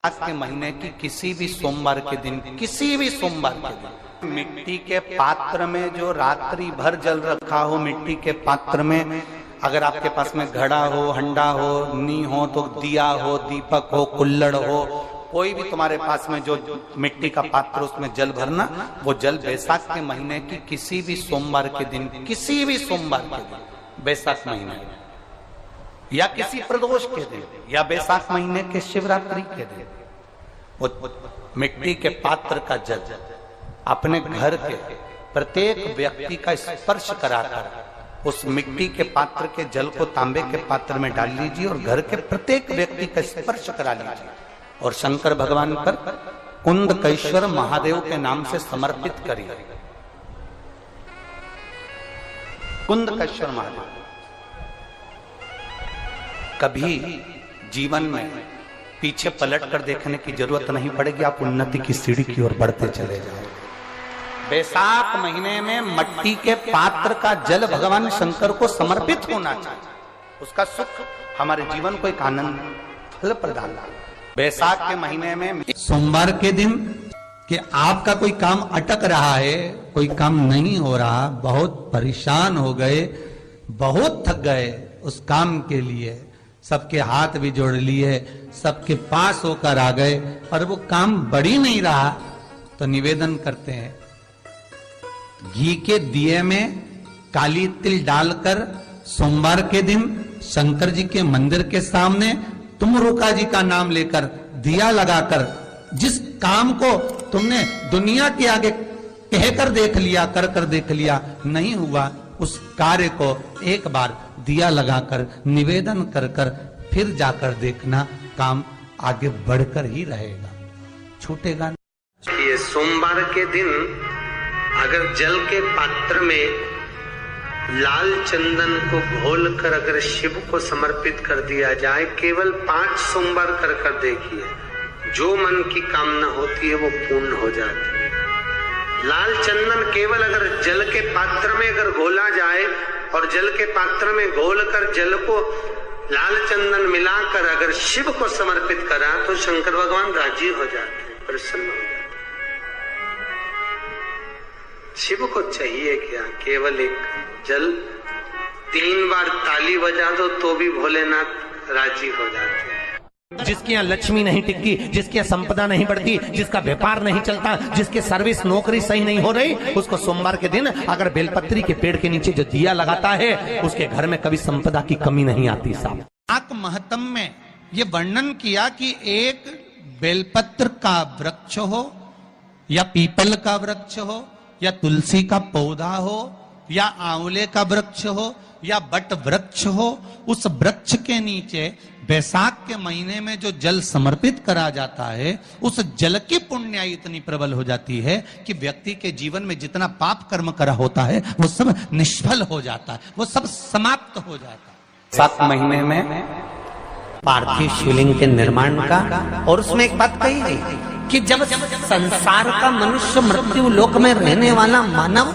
आज के महीने की किसी भी सोमवार के दिन, किसी भी सोमवार के दिन मिट्टी के पात्र में जो रात्रि भर जल रखा हो, मिट्टी के पात्र में अगर आपके पास में घड़ा हो, हंडा हो, नी हो तो दिया हो, दीपक हो, कुल्लड़ हो, कोई भी तुम्हारे पास में जो मिट्टी का पात्र उसमें जल भरना, वो जल बैसाख के महीने की किसी भी सोमवार के दिन, किसी भी सोमवार के दिन, बैसाख महीने या किसी प्रदोष के दिन या बैसाख महीने के शिवरात्रि के दिन, वो मिट्टी के पात्र का जल अपने घर के प्रत्येक व्यक्ति का स्पर्श कराकर उस मिट्टी के पात्र के जल को तांबे के पात्र में डाल लीजिए और घर के प्रत्येक व्यक्ति का स्पर्श करा लीजिए और शंकर भगवान पर कुंदकेश्वर महादेव के नाम से समर्पित करिए। कुंदकेश्वर महादेव कभी जीवन में पीछे पलट कर देखने की जरूरत नहीं पड़ेगी, आप उन्नति की सीढ़ी की ओर बढ़ते चले जाओ। बैसाख महीने में मिट्टी के पात्र का जल भगवान शंकर को समर्पित होना चाहिए, उसका सुख हमारे जीवन को एक आनंद फल प्रदान। बैसाख के महीने में सोमवार के दिन कि आपका कोई काम अटक रहा है, कोई काम नहीं हो रहा, बहुत परेशान हो गए, बहुत थक गए, उस काम के लिए सबके हाथ भी जोड़ लिए, सबके पास होकर आ गए और वो काम बढ़ ही नहीं रहा, तो निवेदन करते हैं घी के दिए में काली तिल डालकर सोमवार के दिन शंकर जी के मंदिर के सामने तुम रुका जी का नाम लेकर दिया लगाकर जिस काम को तुमने दुनिया के आगे कहकर देख लिया, कर देख लिया, नहीं हुआ, उस कार्य को एक बार दिया लगाकर निवेदन कर फिर जाकर देखना, काम आगे बढ़कर ही रहेगा, छूटेगा नहीं। ये सोमवार के दिन अगर जल के पात्र में लाल चंदन को घोलकर अगर शिव को समर्पित कर दिया जाए, केवल 5 सोमवार कर देखिए, जो मन की कामना होती है वो पूर्ण हो जाती है। लाल चंदन केवल अगर जल के पात्र में अगर घोला जाए और जल के पात्र में घोलकर जल को लाल चंदन मिलाकर अगर शिव को समर्पित करा तो शंकर भगवान राजी हो जाते हैं, प्रसन्न हो जाते हैं। शिव को चाहिए क्या? केवल एक जल, 3 बार ताली बजा दो तो भी भोलेनाथ राजी हो जाते हैं। जिसके यहाँ लक्ष्मी नहीं टिकती, जिसके यहाँ संपदा नहीं बढ़ती, जिसका व्यापार नहीं चलता, जिसके सर्विस नौकरी सही नहीं हो रही, उसको सोमवार के दिन अगर बेलपत्री के पेड़ के नीचे जो दिया लगाता है, उसके घर में कभी संपदा की कमी नहीं आती। साहब महत्तम में ये वर्णन किया कि एक बेलपत्र का वृक्ष हो या पीपल का वृक्ष हो या तुलसी का पौधा हो या आंवले का वृक्ष हो या बट वृक्ष हो, उस वृक्ष के नीचे बैसाख के महीने में जो जल समर्पित करा जाता है, उस जल की पुण्याई इतनी प्रबल हो जाती है कि व्यक्ति के जीवन में जितना पाप कर्म करा होता है वो सब निष्फल हो जाता है, वो सब समाप्त हो जाता है। 7 महीने में पार्थिव शिवलिंग के निर्माण का, और उसमें एक बात कही गई कि जब संसार का मनुष्य मृत्यु लोक में रहने वाला मानव,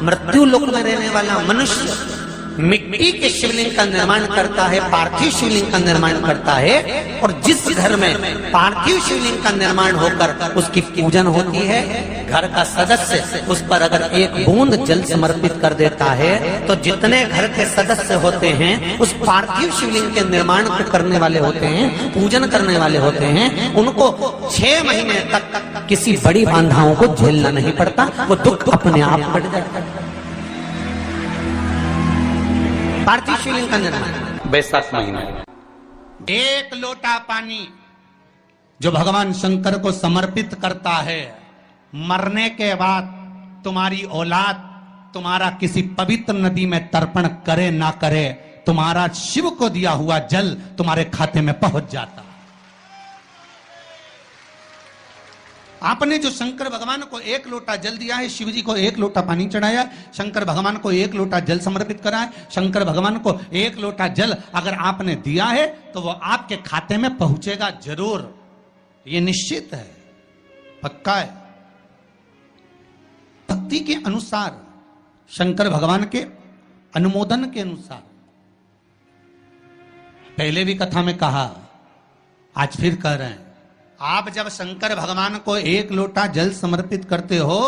मृत्यु लोक में रहने वाला मनुष्य मिट्टी के शिवलिंग का निर्माण करता है, पार्थिव शिवलिंग का निर्माण करता है, और जिस घर में पार्थिव शिवलिंग का निर्माण होकर उसकी पूजन होती है, घर का सदस्य उस पर अगर एक बूंद जल समर्पित कर देता है तो जितने घर के सदस्य होते हैं उस पार्थिव शिवलिंग के निर्माण को करने वाले होते हैं, पूजन करने वाले होते हैं, उनको 6 महीने तक किसी बड़ी बाधाओं को झेलना नहीं पड़ता, वो दुख अपने आप कट जाता है। पार्थिव शिवलिंग का निर्माण बैसाख महीने, 1 लोटा पानी जो भगवान शंकर को समर्पित करता है, मरने के बाद तुम्हारी औलाद तुम्हारा किसी पवित्र नदी में तर्पण करे ना करे, तुम्हारा शिव को दिया हुआ जल तुम्हारे खाते में पहुंच जाता। आपने जो शंकर भगवान को 1 लोटा जल दिया है, शिव जी को 1 लोटा पानी चढ़ाया, शंकर भगवान को 1 लोटा जल समर्पित करा है, शंकर भगवान को 1 लोटा जल अगर आपने दिया है तो वो आपके खाते में पहुंचेगा जरूर, ये निश्चित है, पक्का है। भक्ति के अनुसार, शंकर भगवान के अनुमोदन के अनुसार, पहले भी कथा में कहा, आज फिर कह रहे हैं, आप जब शंकर भगवान को 1 लोटा जल समर्पित करते हो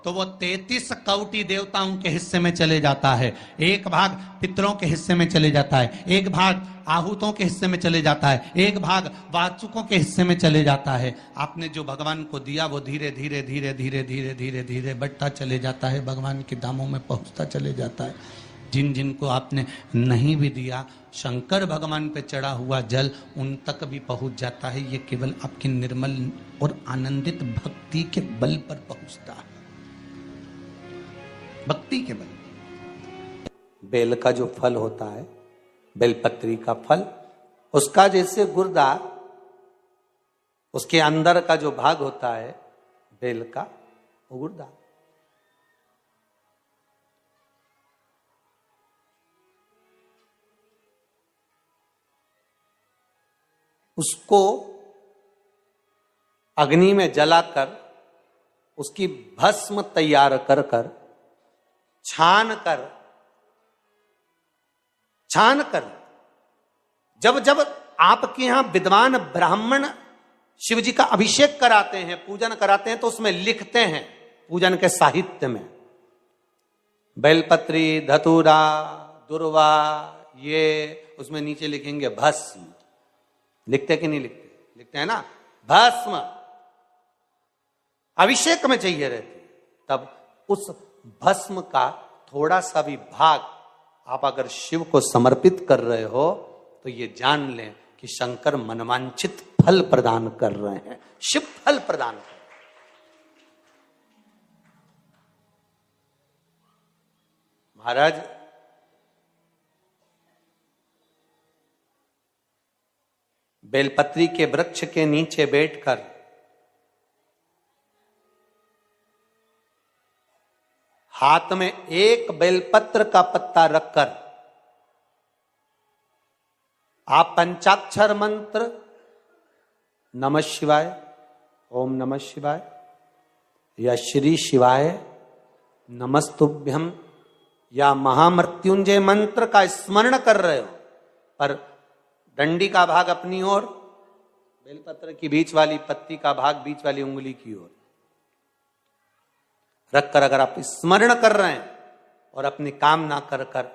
तो वो 33 कौटि देवताओं के हिस्से में चले जाता है। 1 भाग पितरों के हिस्से में चले जाता है, 1 भाग आहूतों के हिस्से में चले जाता है, 1 भाग वाचुकों के हिस्से में चले जाता है। आपने जो भगवान को दिया वो धीरे धीरे धीरे धीरे धीरे धीरे धीरे बढ़ता चले जाता है, भगवान के धामों में पहुंचता चले जाता है। जिन जिन को आपने नहीं भी दिया, शंकर भगवान पे चढ़ा हुआ जल उन तक भी पहुंच जाता है। ये केवल आपकी निर्मल और आनंदित भक्ति के बल पर पहुंचता है, भक्ति के बल। बेल का जो फल होता है, बेलपत्री का फल, उसका जैसे गुर्दा, उसके अंदर का जो भाग होता है बेल का, वो गुर्दा। उसको अग्नि में जलाकर उसकी भस्म तैयार कर कर छान कर जब जब आपके यहां विद्वान ब्राह्मण शिव जी का अभिषेक कराते हैं, पूजन कराते हैं, तो उसमें लिखते हैं पूजन के साहित्य में बेलपत्री, धतूरा, दुर्वा, ये उसमें नीचे लिखेंगे भस्म। लिखते कि नहीं लिखते? लिखते हैं ना, भस्म अभिषेक में चाहिए रहती। तब उस भस्म का थोड़ा सा भी भाग आप अगर शिव को समर्पित कर रहे हो तो ये जान लें कि शंकर मनवांछित फल प्रदान कर रहे हैं, शिव फल प्रदान कर रहे हैं। महाराज, बेलपत्री के वृक्ष के नीचे बैठकर हाथ में 1 बेलपत्र का पत्ता रखकर आप पंचाक्षर मंत्र नमः शिवाय, ओम नमः शिवाय या श्री शिवाय नमस्तुभ्यम या महामृत्युंजय मंत्र का स्मरण कर रहे हो, पर डंडी का भाग अपनी ओर, बेलपत्र की बीच वाली पत्ती का भाग बीच वाली उंगली की ओर रखकर अगर आप स्मरण कर रहे हैं और अपनी कामना कर कर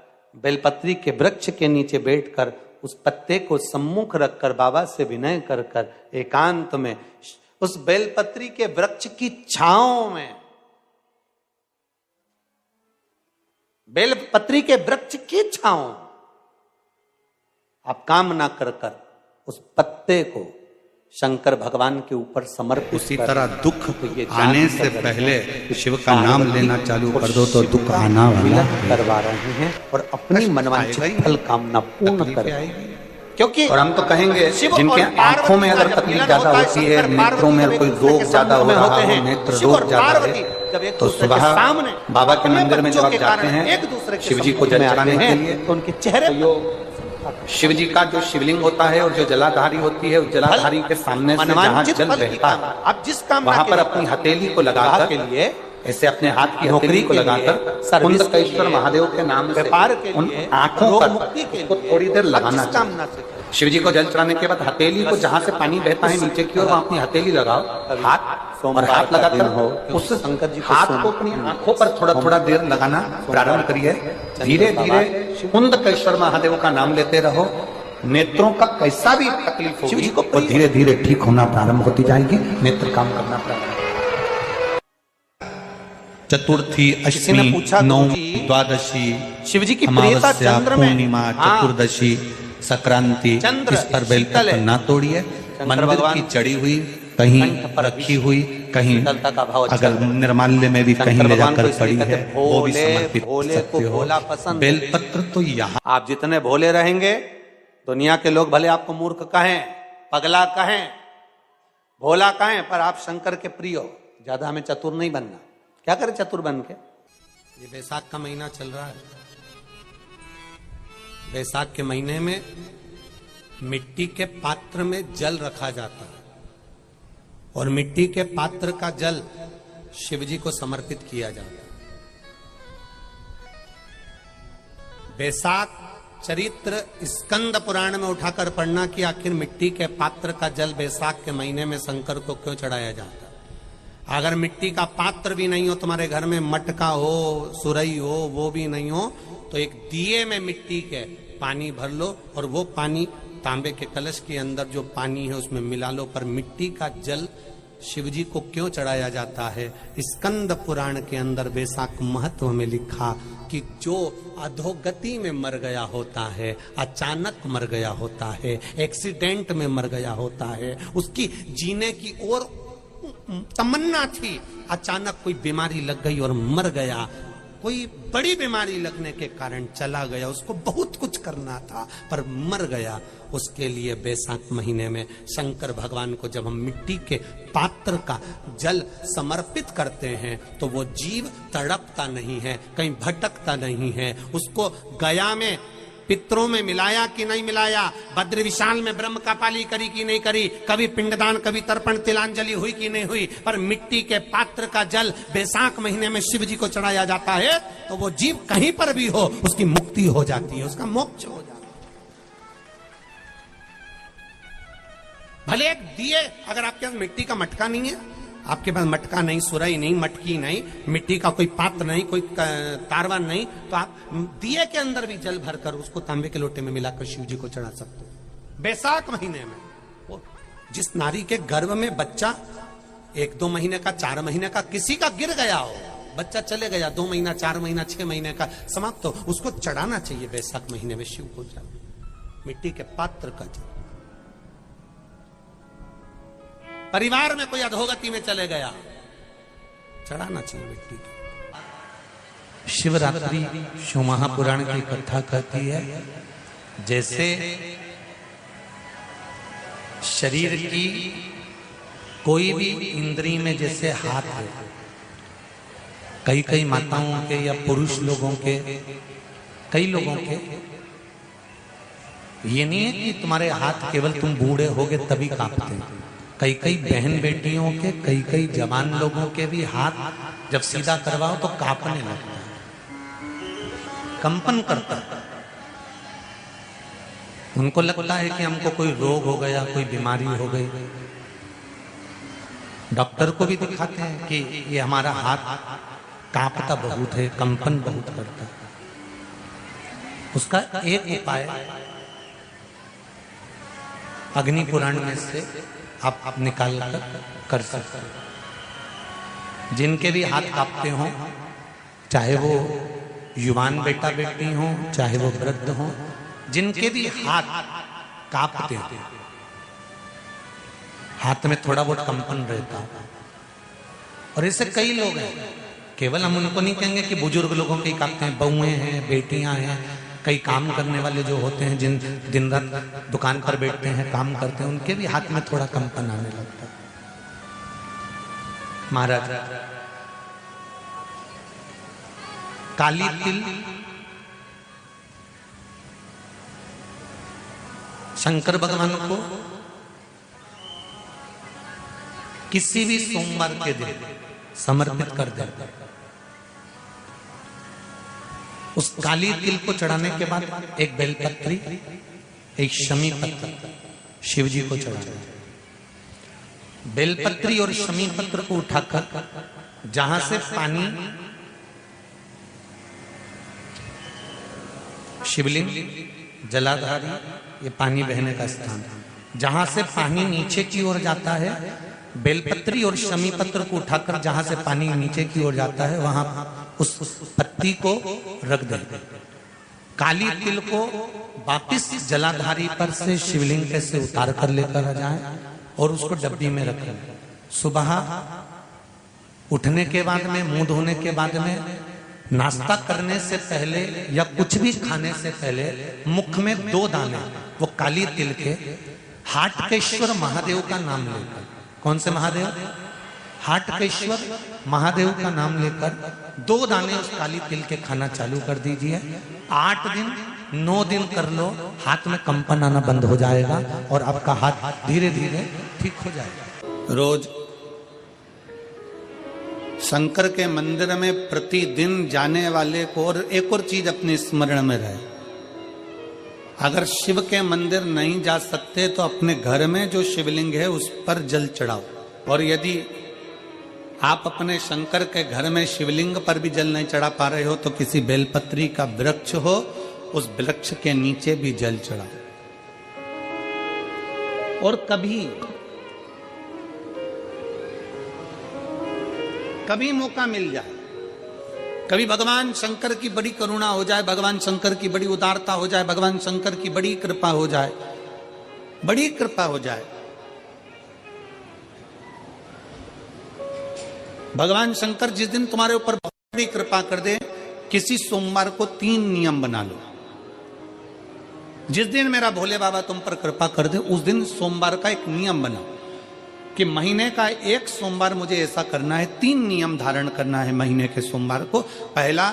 बेलपत्री के वृक्ष के नीचे बैठकर उस पत्ते को सम्मुख रखकर बाबा से विनय कर कर एकांत में उस बेलपत्री के वृक्ष की छांव में, बेलपत्री के वृक्ष की छांव आप कामना कर कर उस पत्ते को शंकर भगवान के ऊपर समर्पित। उसी तरह दुख आने से पहले शिव का नाम लेना चालू कर दो तो दुख आना वाला करवा रहे हैं और अपनी मनवांछित फल कामना पूर्ण कर, क्योंकि और हम तो कहेंगे जिनके आंखों में अगर तकलीफ ज्यादा होती है, नेत्रों में कोई रोग ज्यादा हो रहा है, नेत्र रोग ज्यादा है, तो सुबह बाबा के मंदिर में जब आप जाते हैं शिव जी को जल चढ़ाने के लिए, तो उनके चेहरे शिव जी का जो शिवलिंग होता है और जो जलाधारी होती है, उस जलाधारी के सामने से जहाँ जल रहता है, आप जिस काम वहां पर अपनी हथेली को लगाकर के लिए ऐसे अपने हाथ की हथेली को लगाकर कुंडकेश्वर महादेव के नाम से उन आंखों पर थोड़ी देर लगाना चाहिए। शिव जी को जल चढ़ाने के बाद हथेली को जहाँ से पानी बहता है नीचे की ओर, वहां अपनी हथेली लगाओ, हाथ और हाथ लगाकर हो उस शंकर जी हाथ को अपनी आंखों पर थोड़ा थोड़ा देर लगाना प्रारंभ करिए। धीरे धीरे कुंडकेश्वर महादेव का नाम लेते रहो, नेत्रों का कैसा भी तकलीफ हो शिव जी को धीरे धीरे ठीक होना प्रारंभ होती जाएगी, नेत्र काम करना प्रारंभ। चतुर्थी, अष्टमी, नवमी, द्वादशी, शिव जी की प्रियता चंद्र में, पूर्णिमा, चतुर्दशी, संक्रांति, इस पर बेलपत्र ना तोड़िए। मंदिर की चढ़ी हुई कहीं रखी हुई, कहीं अगर निर्माल्य में भी कहीं ले जाकर पड़ी है वो भी समर्पित कर सकते हो। बेलपत्र तो यहाँ आप जितने भोले रहेंगे, दुनिया के लोग भले आपको मूर्ख कहें, पगला कहें, भोला कहें, पर आप शंकर के प्रिय हो। ज्यादा हमें चतुर नहीं बनना। क्या करें चतुर बन के? ये बैसाख का महीना चल रहा है, बैसाख के महीने में मिट्टी के पात्र में जल रखा जाता है और मिट्टी के पात्र का जल शिव जी को समर्पित किया जाता है। बैसाख चरित्र स्कंद पुराण में उठाकर पढ़ना कि आखिर मिट्टी के पात्र का जल बैसाख के महीने में शंकर को क्यों चढ़ाया जाता। अगर मिट्टी का पात्र भी नहीं हो, तुम्हारे घर में मटका हो, सुरई हो, वो भी नहीं हो, तो एक दिए में मिट्टी के पानी भर लो और वो पानी तांबे के कलश के अंदर जो पानी है उसमें मिला लो। पर मिट्टी का जल शिव जी को क्यों चढ़ाया जाता है? स्कंद पुराण के अंदर बैसाख महत्व में लिखा कि जो अधोगति में मर गया होता है, अचानक मर गया होता है, एक्सीडेंट में मर गया होता है, उसकी जीने की और तमन्ना थी, अचानक कोई बीमारी लग गई और मर गया, कोई बड़ी बीमारी लगने के कारण चला गया, उसको बहुत कुछ करना था पर मर गया, उसके लिए बैसाख महीने में शंकर भगवान को जब हम मिट्टी के पात्र का जल समर्पित करते हैं तो वो जीव तड़पता नहीं है, कहीं भटकता नहीं है। उसको गया में पितरों में मिलाया कि नहीं मिलाया, भद्र विशाल में ब्रह्म का पाली करी कि नहीं करी, कभी पिंडदान कभी तर्पण तिलांजलि हुई कि नहीं हुई, पर मिट्टी के पात्र का जल बैसाख महीने में शिव जी को चढ़ाया जाता है तो वो जीव कहीं पर भी हो उसकी मुक्ति हो जाती है, उसका मोक्ष हो जाता है। भले एक दिए, अगर आपके पास मिट्टी का मटका नहीं है, आपके पास मटका नहीं, सुराई नहीं, मटकी नहीं, मिट्टी का कोई पात्र नहीं, कोई तारवा नहीं, तो आप दिए के अंदर भी जल भरकर उसको तांबे के लोटे में मिलाकर शिव जी को चढ़ा सकते हो। बैसाख महीने में वो जिस नारी के गर्भ में बच्चा 1-2 महीने का, 4 महीने का किसी का गिर गया हो, बच्चा चले गया 2 महीना, 4 महीना, 6 महीने का समाप्त हो, उसको चढ़ाना चाहिए बैसाख महीने में शिव को जल, मिट्टी के पात्र का जल। परिवार में कोई अधोगति में चले गया, चढ़ाना चाहिए मिट्टी की। शिवरात्रि शिव महापुराण की कथा कहती है जैसे शरीर की कोई भी इंद्री में जैसे हाथ है, कई माताओं के या पुरुष लोगों के, कई लोगों के, ये नहीं है कि तुम्हारे हाथ केवल तुम बूढ़े होगे तभी कांपते हैं। कई बहन बेटियों के, कई जवान लोगों के भी हाथ जब सीधा करवाओ तो कांपने लगता है, कंपन करता है। उनको लगता है कि हमको कोई रोग हो गया, कोई बीमारी हो गई। डॉक्टर को भी दिखाते हैं कि ये हमारा हाथ कांपता बहुत है, कंपन बहुत करता है। उसका एक उपाय अग्नि पुराण में से आप निकाल कर सकते हो। जिनके भी हाथ कांपते हो, चाहे वो युवान बेटा बेटी हो, चाहे वो वृद्ध हो, जिनके भी हाथ कांपते हो, हाथ में थोड़ा बहुत कंपन रहता है, और ऐसे कई लोग हैं, केवल हम उनको नहीं कहेंगे कि बुजुर्ग लोगों के कांपते हैं, बहुएं हैं, बेटियां हैं, कई काम करने वाले जो होते हैं, जिन दिन रात दुकान पर बैठते हैं, काम करते हैं, उनके भी हाथ में थोड़ा कंपन आने लगता है। महाराज काली तिल शंकर भगवान को किसी भी सोमवार के दिन समर्पित कर देते। उस काली तिल को चढ़ाने के बाद एक बेलपत्री, एक शमी पत्र शिव जी को चढ़ाना। बेलपत्री और शमी पत्र को उठाकर जहां से पानी शिवलिंग, जलाधारी, ये पानी बहने का स्थान, जहां से पानी नीचे की ओर जाता है, बेलपत्री और शमी पत्र को उठाकर जहां से पानी नीचे की ओर जाता है वहां उस पत्ती को रख दे। काली तिल को वापिस जलाधारी पर से शिवलिंग पे से उतार कर लेकर आ जाए और उसको डब्बी में रखें। सुबह उठने के बाद में, मुंह धोने के बाद में, नाश्ता करने से पहले या कुछ भी खाने से पहले मुख में 2 दाने वो काली तिल के हाटकेश्वर महादेव का नाम लेकर, कौन से महादेव? हाटकेश्वर महादेव का नाम लेकर 2 दाने उस काली तिल के खाना चालू कर दीजिए। 8 दिन 9 दिन कर लो, हाथ में कंपन आना बंद हो जाएगा और आपका हाथ धीरे धीरे ठीक हो जाएगा। रोज शंकर के मंदिर में प्रतिदिन जाने वाले को और एक और चीज अपने स्मरण में रहे, अगर शिव के मंदिर नहीं जा सकते तो अपने घर में जो शिवलिंग है उस पर जल चढ़ाओ। और यदि आप अपने शंकर के घर में शिवलिंग पर भी जल नहीं चढ़ा पा रहे हो तो किसी बेलपत्री का वृक्ष हो, उस वृक्ष के नीचे भी जल चढ़ाओ। और कभी मौका मिल जाए, कभी भगवान शंकर की बड़ी करुणा हो जाए, भगवान शंकर की बड़ी उदारता हो जाए, भगवान शंकर की बड़ी कृपा हो जाए, बड़ी कृपा हो जाए, भगवान शंकर जिस दिन तुम्हारे ऊपर बहुत बड़ी कृपा कर दे, किसी सोमवार को 3 नियम बना लो। जिस दिन मेरा भोले बाबा तुम पर कृपा कर दे उस दिन सोमवार का एक नियम बनाओ कि महीने का एक सोमवार मुझे ऐसा करना है, 3 नियम धारण करना है महीने के सोमवार को। पहला,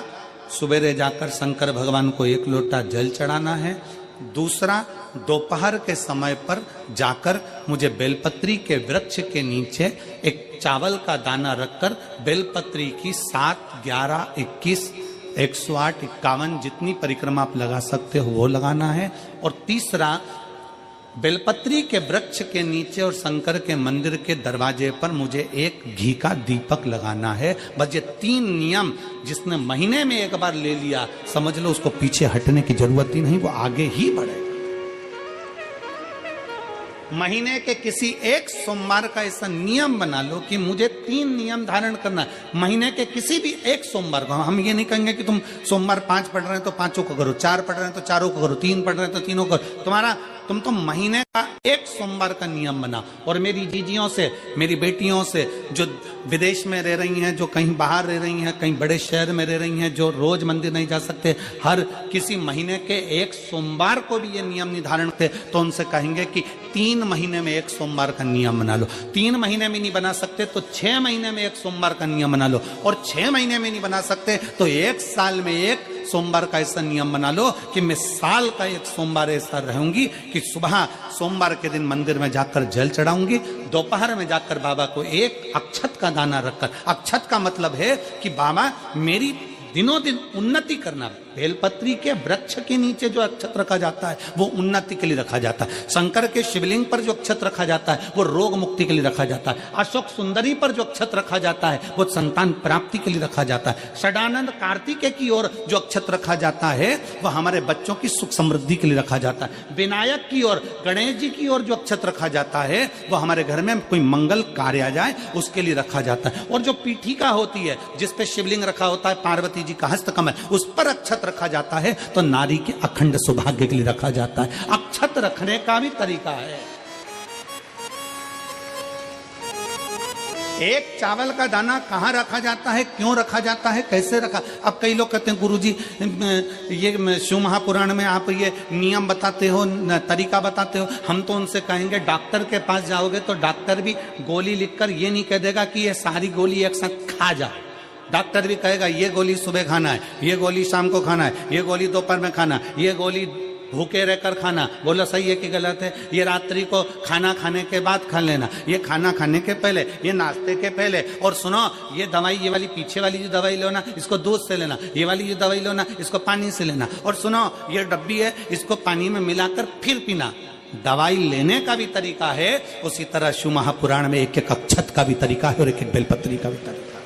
सुबेरे जाकर शंकर भगवान को 1 लोटा जल चढ़ाना है। दूसरा, दोपहर के समय पर जाकर मुझे बेलपत्री के वृक्ष के नीचे एक चावल का दाना रखकर बेलपत्री की 7, 11, 21, 108, 51 जितनी परिक्रमा आप लगा सकते हो वो लगाना है। और तीसरा, बेलपत्री के वृक्ष के नीचे और शंकर के मंदिर के दरवाजे पर मुझे एक घी का दीपक लगाना है। बस ये 3 नियम जिसने महीने में एक बार ले लिया, समझ लो उसको पीछे हटने की जरूरत ही नहीं, वो आगे ही बढ़ेगा। महीने के किसी एक सोमवार का ऐसा नियम बना लो कि मुझे 3 नियम धारण करना है महीने के किसी भी एक सोमवार को। हम ये नहीं कहेंगे कि तुम सोमवार 5 पढ़ रहे हैं तो 5 को करो, 4 पढ़ रहे हैं तो 4 को करो, 3 पढ़ रहे हैं तो 3 को करो। तुम तो महीने का एक सोमवार का नियम बना। और मेरी जीजियों से, मेरी बेटियों से जो विदेश में रह रही हैं, जो कहीं बाहर रह रही हैं, कहीं बड़े शहर में रह रही हैं, जो रोज मंदिर नहीं जा सकते, हर किसी महीने के एक सोमवार को भी ये नियम निर्धारण थे, तो उनसे कहेंगे कि 3 महीने में एक सोमवार का नियम बना लो। 3 महीने में नहीं बना सकते तो 6 महीने में एक सोमवार का नियम बना लो। और 6 महीने में नहीं बना सकते तो 1 साल में एक सोमवार का ऐसा नियम बना लो कि मैं साल का एक सोमवार ऐसा रहूंगी कि सुबह सोमवार के दिन मंदिर में जाकर जल चढ़ाऊंगी, दोपहर में जाकर बाबा को एक अक्षत का दाना रखकर, अक्षत का मतलब है कि बाबा मेरी दिनों दिन उन्नति करना। बेलपत्री के वृक्ष के नीचे जो अक्षत रखा जाता है वो उन्नति के लिए रखा जाता है। शंकर के शिवलिंग पर जो अक्षत रखा जाता है वो रोग मुक्ति के लिए रखा जाता है। अशोक सुंदरी पर जो अक्षत रखा जाता है वो संतान प्राप्ति के लिए रखा जाता है। षडानंद कार्तिकेय की ओर जो अक्षत रखा जाता है वह हमारे बच्चों की सुख समृद्धि के लिए रखा जाता है। विनायक की ओर, गणेश जी की ओर जो अक्षत रखा जाता है वो हमारे घर में कोई मंगल कार्य आ जाए उसके लिए रखा जाता है। और जो पीठिका होती है जिसपे शिवलिंग रखा होता है, पार्वती जी का हस्तकमल, उस पर अक्षत रखा जाता है तो नारी के अखंड सौभाग्य के लिए रखा जाता है। अक्षत रखने का भी तरीका है। एक चावल का दाना कहां रखा जाता है, क्यों रखा जाता है, कैसे रखा। अब कई लोग कहते हैं गुरुजी ये शिव महापुराण में आप ये नियम बताते हो, तरीका बताते हो। हम तो उनसे कहेंगे डॉक्टर के पास जाओगे तो डॉक्टर भी गोली लिखकर ये नहीं कह देगा कि ये सारी गोली एक साथ खा जाओ। डॉक्टर भी कहेगा ये गोली सुबह खाना है, ये गोली शाम को खाना है, ये गोली दोपहर में खाना, ये गोली भूखे रहकर खाना। बोलो सही है कि गलत है? ये रात्रि को खाना खाने के बाद खा लेना, ये खाना खाने के पहले, ये नाश्ते के पहले। और सुनो, ये दवाई, ये वाली पीछे वाली जो दवाई लो ना इसको दूध से लेना, ये वाली जो दवाई लो ना इसको पानी से लेना। और सुनो, ये डब्बी है इसको पानी में मिलाकर फिर पीना। दवाई लेने का भी तरीका है, उसी तरह शिव महापुराण में एक एक अक्षत का भी तरीका है और एक एक बेलपत्री का भी तरीका है।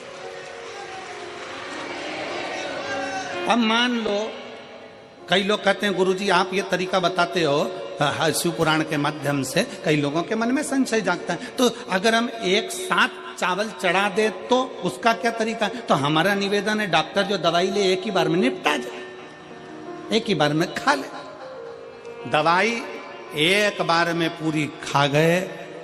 अब मान लो कई लोग कहते हैं गुरुजी आप ये तरीका बताते हो शिव पुराण के माध्यम से, कई लोगों के मन में संशय जागता है, तो अगर हम एक साथ चावल चढ़ा दे तो उसका क्या तरीका है? तो हमारा निवेदन है डॉक्टर जो दवाई ले एक ही बार में निपटा जाए, एक ही बार में खा ले। दवाई एक बार में पूरी खा गए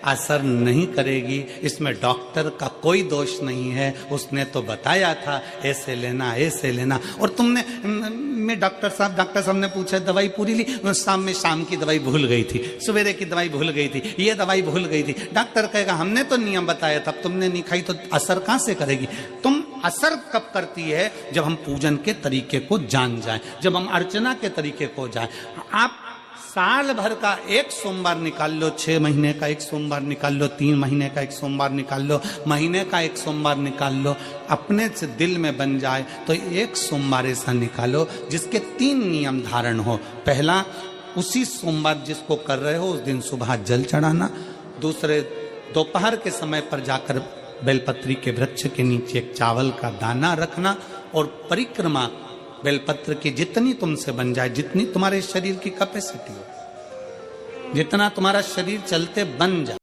असर नहीं करेगी, इसमें डॉक्टर का कोई दोष नहीं है। उसने तो बताया था ऐसे लेना, ऐसे लेना। और तुमने, मैं डॉक्टर साहब ने पूछा दवाई पूरी ली, शाम की दवाई भूल गई थी, सवेरे की दवाई भूल गई थी, ये दवाई भूल गई थी। डॉक्टर कहेगा हमने तो नियम बताया था, तुमने नहीं खाई तो असर कहां से करेगी? तुम असर कब करती है? जब हम पूजन के तरीके को जान जाएं, जब हम अर्चना के तरीके को जाएं। आप साल भर का एक सोमवार निकाल लो, 6 महीने का एक सोमवार निकाल लो, 3 महीने का एक सोमवार निकाल लो, महीने का एक सोमवार निकाल लो। अपने से दिल में बन जाए तो एक सोमवार ऐसा निकालो जिसके 3 नियम धारण हो। पहला, उसी सोमवार जिसको कर रहे हो उस दिन सुबह जल चढ़ाना, दूसरे दोपहर के समय पर जाकर बेलपत्री के वृक्ष के नीचे एक चावल का दाना रखना और परिक्रमा बेलपत्र की जितनी तुमसे बन जाए, जितनी तुम्हारे शरीर की कैपेसिटी हो, जितना तुम्हारा शरीर चलते बन जाए।